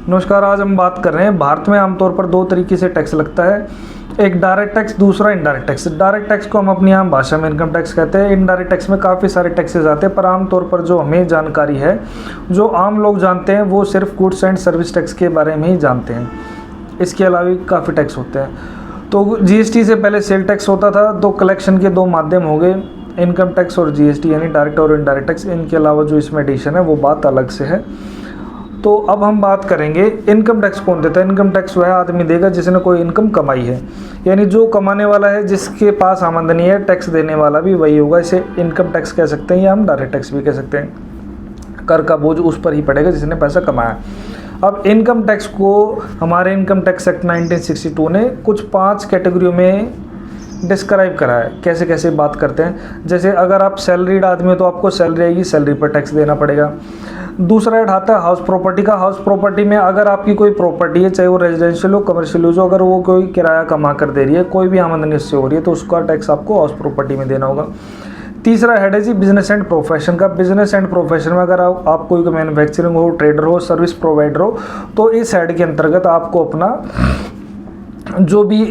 नमस्कार। आज हम बात कर रहे हैं भारत में आमतौर पर दो तरीके से टैक्स लगता है, एक डायरेक्ट टैक्स, दूसरा इनडायरेक्ट टैक्स। डायरेक्ट टैक्स को हम अपनी आम भाषा में इनकम टैक्स कहते हैं। इनडायरेक्ट टैक्स में काफ़ी सारे टैक्सेस आते हैं, पर आमतौर पर जो हमें जानकारी है, जो आम लोग जानते हैं, वो सिर्फ गुड्स एंड सर्विस टैक्स के बारे में ही जानते हैं। इसके अलावा भी काफ़ी टैक्स होते हैं। तो जीएसटी से पहले सेल टैक्स होता था, तो कलेक्शन के दो माध्यम हो गए, इनकम टैक्स और जीएसटी, यानी डायरेक्ट और इनडायरेक्ट टैक्स। इनके अलावा जो इसमें एडिशन है वो बात अलग से है। तो अब हम बात करेंगे इनकम टैक्स कौन देता है। इनकम टैक्स वह आदमी देगा जिसने कोई इनकम कमाई है, यानी जो कमाने वाला है, जिसके पास आमदनी है, टैक्स देने वाला भी वही होगा। इसे इनकम टैक्स कह सकते हैं या हम डायरेक्ट टैक्स भी कह सकते हैं। कर का बोझ उस पर ही पड़ेगा जिसने पैसा कमाया। अब इनकम टैक्स को हमारे इनकम टैक्स एक्ट 1962 ने कुछ 5 कैटेगरियों में डिस्क्राइब करा है। कैसे कैसे बात करते हैं, जैसे अगर आप सैलरीड आदमी हो तो आपको सैलरी आएगी, सैलरी पर टैक्स देना पड़ेगा। दूसरा हेड आता है हाउस प्रॉपर्टी का। हाउस प्रॉपर्टी में अगर आपकी कोई प्रॉपर्टी है, चाहे वो रेजिडेंशियल हो, कमर्शियल हो, जो अगर वो कोई किराया कमा कर दे रही है, कोई भी आमदनी उससे हो रही है, तो उसका टैक्स आपको हाउस प्रॉपर्टी में देना होगा। तीसरा हेड है जी बिजनेस एंड प्रोफेशन का। बिजनेस एंड प्रोफेशन में अगर आप कोई मैन्युफैक्चरिंग हो, ट्रेडर हो, सर्विस प्रोवाइडर हो, तो इस हेड के अंतर्गत आपको अपना जो भी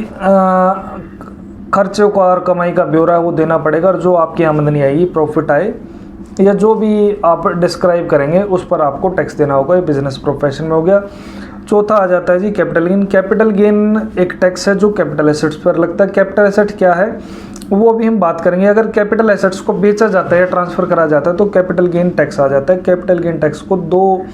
खर्चों का और कमाई का ब्यौरा है वो देना पड़ेगा, और जो आपकी आमदनी आएगी, प्रॉफिट आए या जो भी आप डिस्क्राइब करेंगे, उस पर आपको टैक्स देना होगा। ये बिजनेस प्रोफेशन में हो गया। चौथा आ जाता है G capital gain. Capital gain एक टैक्स है जो कैपिटल एसेट्स पर लगता है। कैपिटल एसेट क्या है वो भी हम बात करेंगे। अगर कैपिटल एसेट्स को बेचा जाता है या ट्रांसफ़र करा जाता है तो कैपिटल गेन टैक्स आ जाता है। कैपिटल गेन टैक्स को 2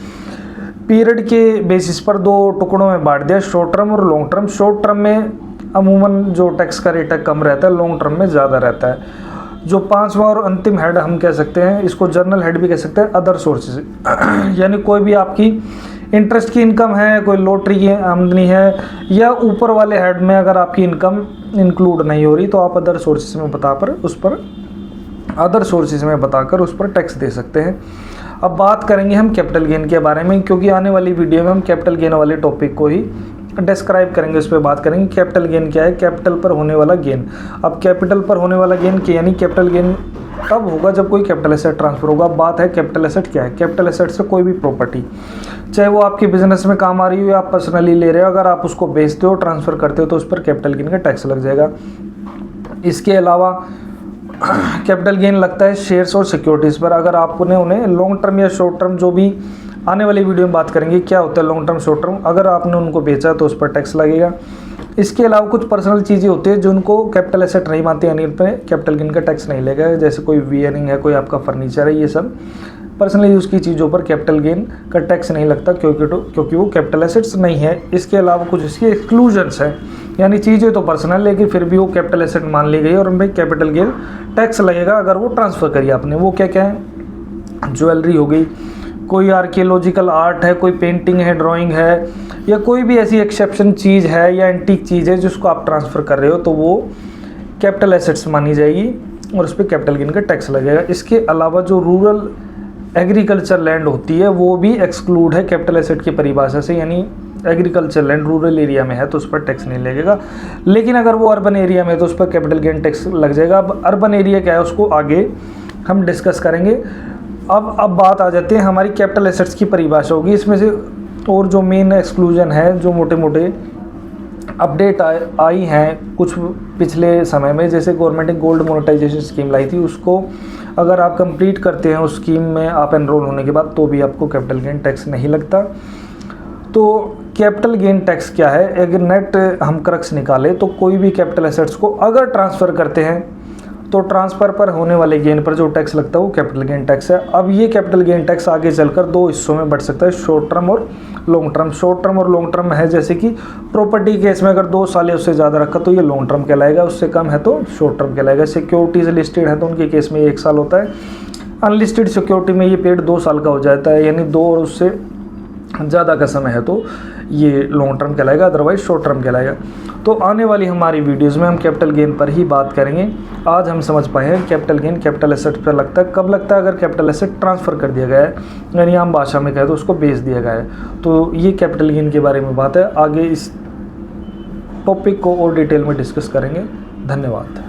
पीरियड के बेसिस पर 2 टुकड़ों में बांट दिया, शॉर्ट टर्म और लॉन्ग टर्म। शॉर्ट टर्म में अमूमन जो टैक्स का रेट है कम रहता है, लॉन्ग टर्म में ज़्यादा रहता है। जो 5वां और अंतिम हेड हम कह सकते हैं, इसको जर्नल हेड भी कह सकते हैं, अदर सोर्सेज। यानी कोई भी आपकी इंटरेस्ट की इनकम है, कोई लॉटरी की आमदनी है, या ऊपर वाले हेड में अगर आपकी इनकम इंक्लूड नहीं हो रही, तो आप अदर सोर्सेज में बताकर उस पर टैक्स दे सकते हैं। अब बात करेंगे हम कैपिटल गेन के बारे में, क्योंकि आने वाली वीडियो में हम कैपिटल गेन वाले टॉपिक को ही डिस्क्राइब करेंगे, उस पर बात करेंगे। कैपिटल गेन क्या है? कैपिटल पर होने वाला गेन। अब कैपिटल पर होने वाला गेन के यानी कैपिटल गेन तब होगा जब कोई कैपिटल एसेट ट्रांसफर होगा। अब बात है कैपिटल एसेट क्या है। कैपिटल एसेट से कोई भी प्रॉपर्टी, चाहे वो आपके बिजनेस में काम आ रही हो या आप पर्सनली ले रहे हो, अगर आप उसको बेचते हो, ट्रांसफ़र करते हो, तो उस पर कैपिटल गेन का टैक्स लग जाएगा। इसके अलावा कैपिटल गेन लगता है शेयर्स और सिक्योरिटीज़ पर। अगर आपने उन्हें लॉन्ग टर्म या शॉर्ट टर्म, जो भी आने वाली वीडियो में बात करेंगे क्या होता है लॉन्ग टर्म शॉर्ट टर्म, अगर आपने उनको बेचा तो उस पर टैक्स लगेगा। इसके अलावा कुछ पर्सनल चीज़ें होती है जो उनको कैपिटल एसेट नहीं मानती, यानी उन पर कैपिटल गेन का टैक्स नहीं लगेगा। जैसे कोई वियरिंग है, कोई आपका फर्नीचर है, ये सब पर्सनल यूज़ की चीज़ों पर कैपिटल गेन का टैक्स नहीं लगता, क्योंकि वो कैपिटल एसेट्स नहीं है। इसके अलावा कुछ इसकी एक्सक्लूजन्स है, यानी चीज़ें तो पर्सनल, लेकिन फिर भी वो कैपिटल एसेट मान ली गई और उन पर कैपिटल गेन टैक्स लगेगा अगर वो ट्रांसफ़र करी आपने। वो क्या क्या है? ज्वेलरी हो गई, कोई आर्कियोलॉजिकल आर्ट है, कोई पेंटिंग है, ड्राइंग है, या कोई भी ऐसी एक्सेप्शन चीज़ है या एंटीक चीज़ है जिसको आप ट्रांसफ़र कर रहे हो, तो वो कैपिटल एसेट्स मानी जाएगी और उस पर कैपिटल गेन का टैक्स लगेगा। इसके अलावा जो रूरल एग्रीकल्चर लैंड होती है वो भी एक्सक्लूड है कैपिटल एसेट की परिभाषा से, यानी एग्रीकल्चर लैंड रूरल एरिया में है तो उस पर टैक्स नहीं लगेगा। लेकिन अगर वो अर्बन एरिया में है तो उस पर कैपिटल गेन टैक्स लग जाएगा। अब अर्बन एरिया क्या है उसको आगे हम डिस्कस करेंगे। अब बात आ जाती है हमारी कैपिटल एसेट्स की परिभाषा होगी। इसमें से और जो मेन एक्सक्लूजन है, जो मोटे मोटे अपडेट आई हैं कुछ पिछले समय में, जैसे गवर्नमेंट ने गोल्ड मोनेटाइजेशन स्कीम लाई थी, उसको अगर आप कंप्लीट करते हैं उस स्कीम में आप एनरोल होने के बाद, तो भी आपको कैपिटल गेन टैक्स नहीं लगता। तो कैपिटल गेन टैक्स क्या है? अगर नेट हम क्रक्स निकालें तो कोई भी कैपिटल एसेट्स को अगर ट्रांसफ़र करते हैं तो ट्रांसफ़र पर होने वाले गेन पर जो टैक्स लगता है वो कैपिटल गेन टैक्स है। अब ये कैपिटल गेन टैक्स आगे चलकर 2 हिस्सों में बढ़ सकता है, शॉर्ट टर्म और लॉन्ग टर्म। शॉर्ट टर्म और लॉन्ग टर्म है, जैसे कि प्रॉपर्टी केस में अगर 2 साल या उससे ज़्यादा रखा तो ये लॉन्ग टर्म कहलाएगा, उससे कम है तो शॉर्ट टर्म कहलाएगा। सिक्योरिटीज़ लिस्टेड है तो उनके केस में 1 साल होता है। अनलिस्टेड सिक्योरिटी में ये पीरियड 2 साल का हो जाता है, यानी 2 और उससे ज़्यादा का समय है तो ये लॉन्ग टर्म कहलाएगा, अदरवाइज शॉर्ट टर्म कहलाएगा। तो आने वाली हमारी वीडियोस में हम कैपिटल गेन पर ही बात करेंगे। आज हम समझ पाए हैं कैपिटल गेन कैपिटल एसेट पर लगता है। कब लगता है? अगर कैपिटल एसेट ट्रांसफ़र कर दिया गया है, यानी आम भाषा में कहे तो उसको बेच दिया गया है। तो ये कैपिटल गेन के बारे में बात है। आगे इस टॉपिक को और डिटेल में डिस्कस करेंगे। धन्यवाद।